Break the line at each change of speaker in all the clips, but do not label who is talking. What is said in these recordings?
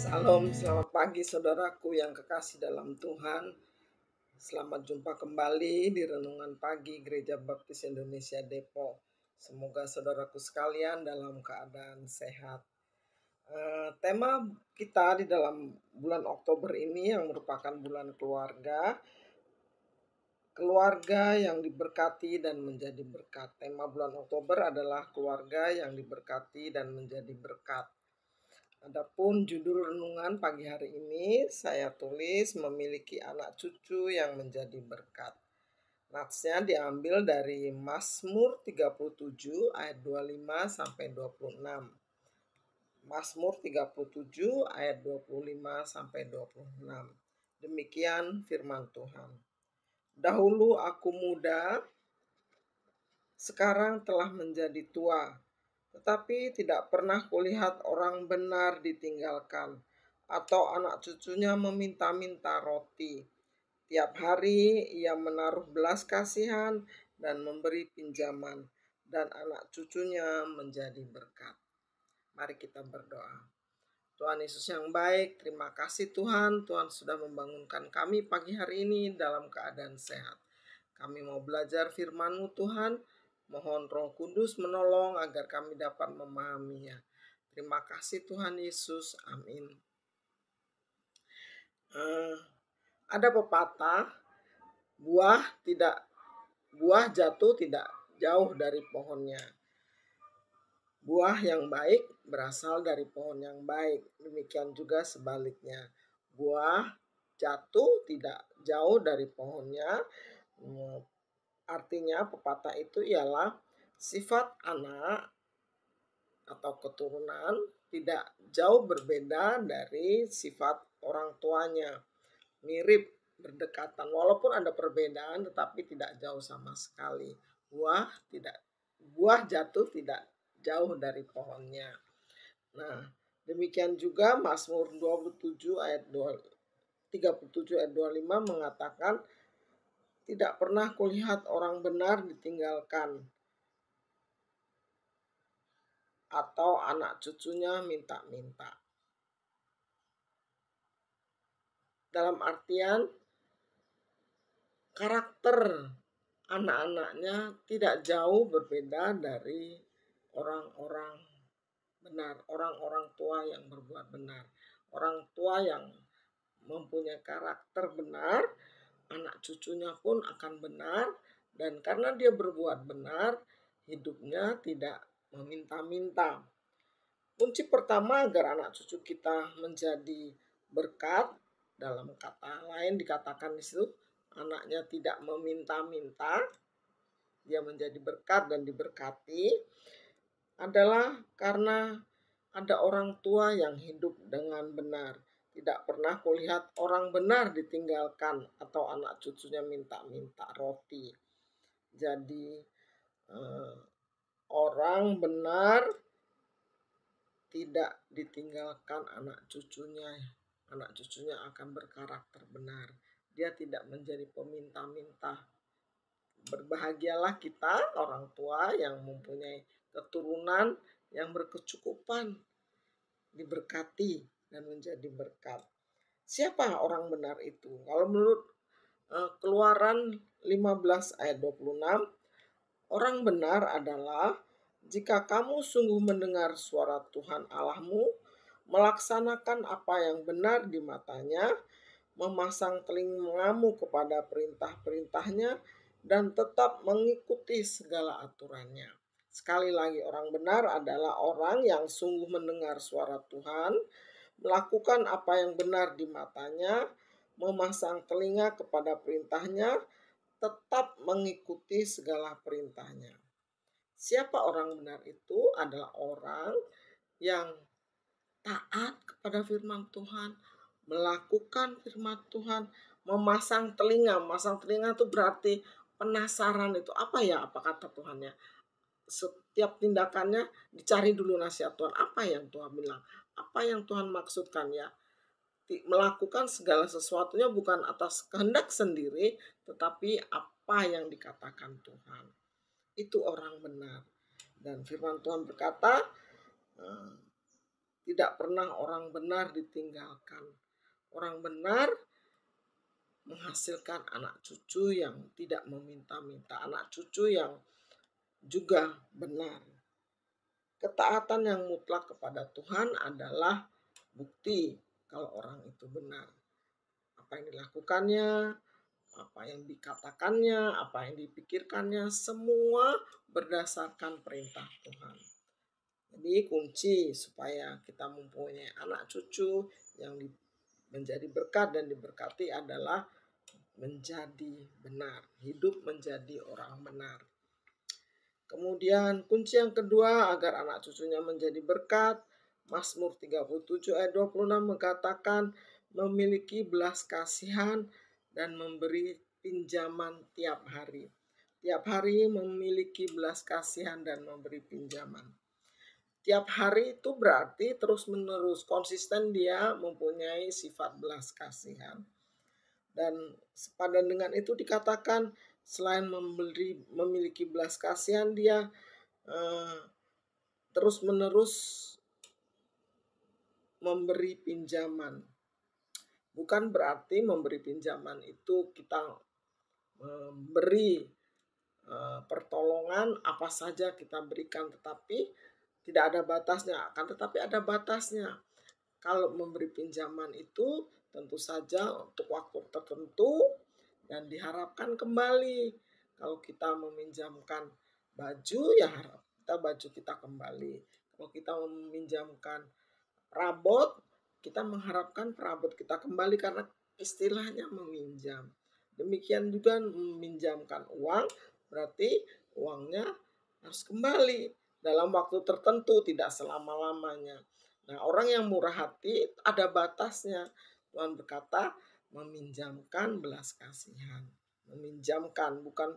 Salam, selamat pagi saudaraku yang kekasih dalam Tuhan. Selamat jumpa kembali di Renungan Pagi Gereja Baptis Indonesia Depok. Semoga saudaraku sekalian dalam keadaan sehat. Tema kita di dalam bulan Oktober ini yang merupakan bulan keluarga. Keluarga yang diberkati dan menjadi berkat. Tema bulan Oktober adalah keluarga yang diberkati dan menjadi berkat. Adapun judul renungan pagi hari ini saya tulis memiliki anak cucu yang menjadi berkat. Natsnya diambil dari Mazmur 37 ayat 25 sampai 26. Mazmur 37 ayat 25 sampai 26. Demikian firman Tuhan. Dahulu aku muda, sekarang telah menjadi tua. Tetapi tidak pernah kulihat orang benar ditinggalkan, atau anak cucunya meminta-minta roti. Tiap hari ia menaruh belas kasihan dan memberi pinjaman, dan anak cucunya menjadi berkat. Mari kita berdoa. Tuhan Yesus yang baik, terima kasih Tuhan. Tuhan sudah membangunkan kami pagi hari ini dalam keadaan sehat. Kami mau belajar firman-Mu Tuhan. Mohon Roh Kudus menolong agar kami dapat memahaminya. Terima kasih Tuhan Yesus. Amin. Ada pepatah, buah jatuh tidak jauh dari pohonnya. Buah yang baik berasal dari pohon yang baik. Demikian juga sebaliknya. Buah jatuh tidak jauh dari pohonnya. Artinya pepatah itu ialah sifat anak atau keturunan tidak jauh berbeda dari sifat orang tuanya. Mirip, berdekatan. Walaupun ada perbedaan tetapi tidak jauh sama sekali. Buah jatuh tidak jauh dari pohonnya. Nah, demikian juga Mazmur 37 ayat 37 ayat 25 mengatakan, tidak pernah kulihat orang benar ditinggalkan, atau anak cucunya minta-minta. Dalam artian, karakter anak-anaknya tidak jauh berbeda dari orang-orang benar, orang-orang tua yang berbuat benar. Orang tua yang mempunyai karakter benar, anak cucunya pun akan benar, dan karena dia berbuat benar, hidupnya tidak meminta-minta. Kunci pertama agar anak cucu kita menjadi berkat, dalam kata lain dikatakan di situ, anaknya tidak meminta-minta, dia menjadi berkat dan diberkati, adalah karena ada orang tua yang hidup dengan benar. Tidak pernah kulihat orang benar ditinggalkan atau anak cucunya minta-minta roti. Jadi orang benar tidak ditinggalkan anak cucunya. Anak cucunya akan berkarakter benar. Dia tidak menjadi peminta-minta. Berbahagialah kita orang tua yang mempunyai keturunan yang berkecukupan, diberkati dan menjadi berkat. Siapa orang benar itu? Kalau menurut Keluaran 15 ayat 26, orang benar adalah jika kamu sungguh mendengar suara Tuhan Allahmu, melaksanakan apa yang benar di matanya, memasang telingamu kepada perintah-perintahnya, dan tetap mengikuti segala aturannya. Sekali lagi, orang benar adalah orang yang sungguh mendengar suara Tuhan, melakukan apa yang benar di matanya, memasang telinga kepada perintahnya, tetap mengikuti segala perintahnya. Siapa orang benar itu? Adalah orang yang taat kepada firman Tuhan, melakukan firman Tuhan, memasang telinga. Memasang telinga itu berarti penasaran, itu apa ya, apa kata Tuhannya. Setiap tindakannya dicari dulu nasihat Tuhan. Apa yang Tuhan bilang? Apa yang Tuhan maksudkan ya? Melakukan segala sesuatunya bukan atas kehendak sendiri, tetapi apa yang dikatakan Tuhan. Itu orang benar. Dan firman Tuhan berkata, Tidak pernah orang benar ditinggalkan. Orang benar menghasilkan anak cucu yang tidak meminta-minta, anak cucu yang juga benar. Ketaatan yang mutlak kepada Tuhan adalah bukti kalau orang itu benar. Apa yang dilakukannya, apa yang dikatakannya, apa yang dipikirkannya, semua berdasarkan perintah Tuhan. Jadi kunci supaya kita mempunyai anak cucu yang menjadi berkat dan diberkati adalah menjadi benar, hidup menjadi orang benar. Kemudian kunci yang kedua agar anak cucunya menjadi berkat, Mazmur 37 ayat 26 mengatakan memiliki belas kasihan dan memberi pinjaman tiap hari. Tiap hari memiliki belas kasihan dan memberi pinjaman. Tiap hari itu berarti terus-menerus konsisten dia mempunyai sifat belas kasihan. Dan sepadan dengan itu dikatakan selain memiliki belas kasihan, dia terus-menerus memberi pinjaman. Bukan berarti memberi pinjaman itu kita memberi pertolongan apa saja kita berikan, tetapi tidak ada batasnya. Akan tetapi ada batasnya. Kalau memberi pinjaman itu tentu saja untuk waktu tertentu dan diharapkan kembali. Kalau kita meminjamkan baju, ya harap baju kita kembali. Kalau kita meminjamkan perabot, kita mengharapkan perabot kita kembali karena istilahnya meminjam. Demikian juga meminjamkan uang, berarti uangnya harus kembali dalam waktu tertentu, tidak selama-lamanya. Nah, orang yang murah hati ada batasnya. Tuhan berkata meminjamkan belas kasihan. Meminjamkan, bukan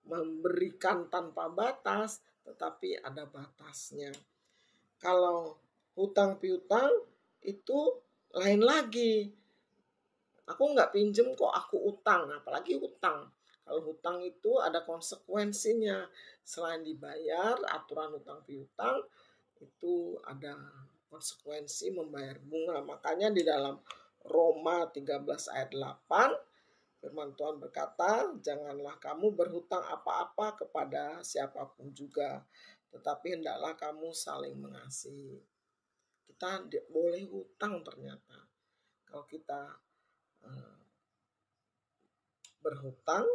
memberikan tanpa batas, tetapi ada batasnya. Kalau hutang piutang itu lain lagi. Aku nggak pinjem kok, aku utang. Apalagi utang. Kalau hutang itu ada konsekuensinya. Selain dibayar, aturan hutang piutang itu ada konsekuensi membayar bunga. Makanya di dalam Roma 13 ayat 8, firman Tuhan berkata, janganlah kamu berhutang apa-apa kepada siapapun juga, tetapi hendaklah kamu saling mengasihi. Kita boleh hutang ternyata. Kalau kita berhutang,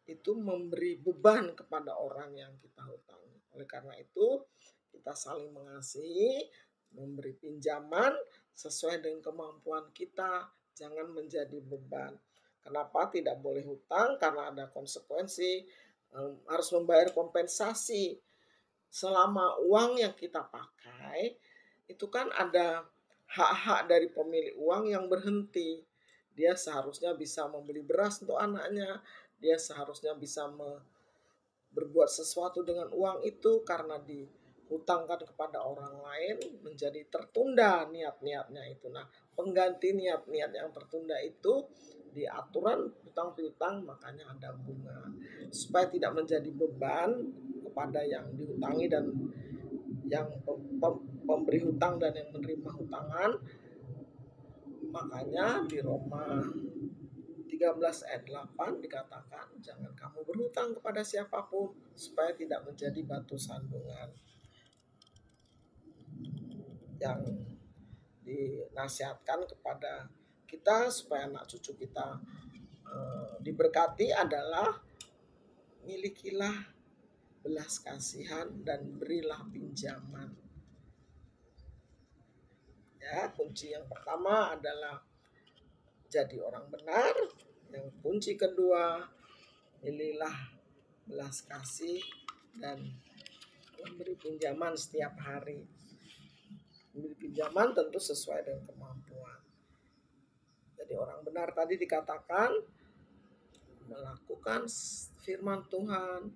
itu memberi beban kepada orang yang kita hutangi. Oleh karena itu, kita saling mengasihi, memberi pinjaman sesuai dengan kemampuan kita, jangan menjadi beban. Kenapa tidak boleh hutang? Karena ada konsekuensi, harus membayar kompensasi. Selama uang yang kita pakai, itu kan ada hak-hak dari pemilik uang yang berhenti. Dia seharusnya bisa membeli beras untuk anaknya, dia seharusnya bisa berbuat sesuatu dengan uang itu, karena dihutangkan kepada orang lain menjadi tertunda niat-niatnya itu. Nah, pengganti niat-niat yang tertunda itu di aturan hutang piutang, makanya ada bunga supaya tidak menjadi beban kepada yang dihutangi dan yang pemberi hutang dan yang menerima hutangan. Makanya di Roma 13 ayat 8 dikatakan jangan kamu berhutang kepada siapapun supaya tidak menjadi batu sandungan. Yang dinasihatkan kepada kita supaya anak cucu kita diberkati adalah milikilah belas kasihan dan berilah pinjaman. Ya, kunci yang pertama adalah jadi orang benar. Yang kunci kedua, pilihlah belas kasih dan memberi pinjaman setiap hari. Memberi pinjaman tentu sesuai dengan kemampuan. Jadi orang benar tadi dikatakan melakukan firman Tuhan,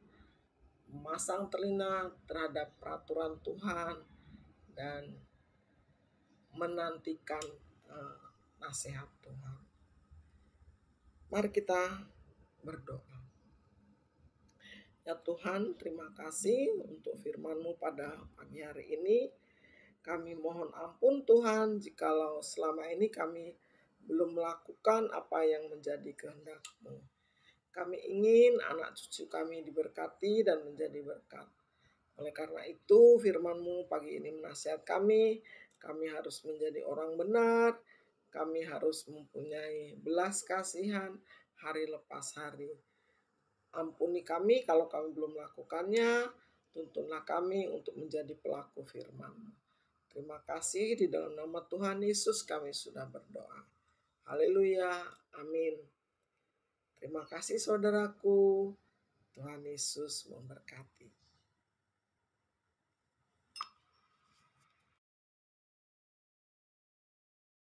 memasang telinga terhadap peraturan Tuhan, dan menantikan nasihat Tuhan. Mari kita berdoa. Ya Tuhan, terima kasih untuk firman-Mu pada pagi hari ini. Kami mohon ampun Tuhan jikalau selama ini kami belum melakukan apa yang menjadi kehendak-Mu. Kami ingin anak cucu kami diberkati dan menjadi berkat. Oleh karena itu firman-Mu pagi ini menasihat kami harus menjadi orang benar, kami harus mempunyai belas kasihan hari lepas hari. Ampuni kami kalau kami belum melakukannya, tuntunlah kami untuk menjadi pelaku firman-Mu. Terima kasih, di dalam nama Tuhan Yesus kami sudah berdoa. Haleluya, amin. Terima kasih saudaraku, Tuhan Yesus memberkati.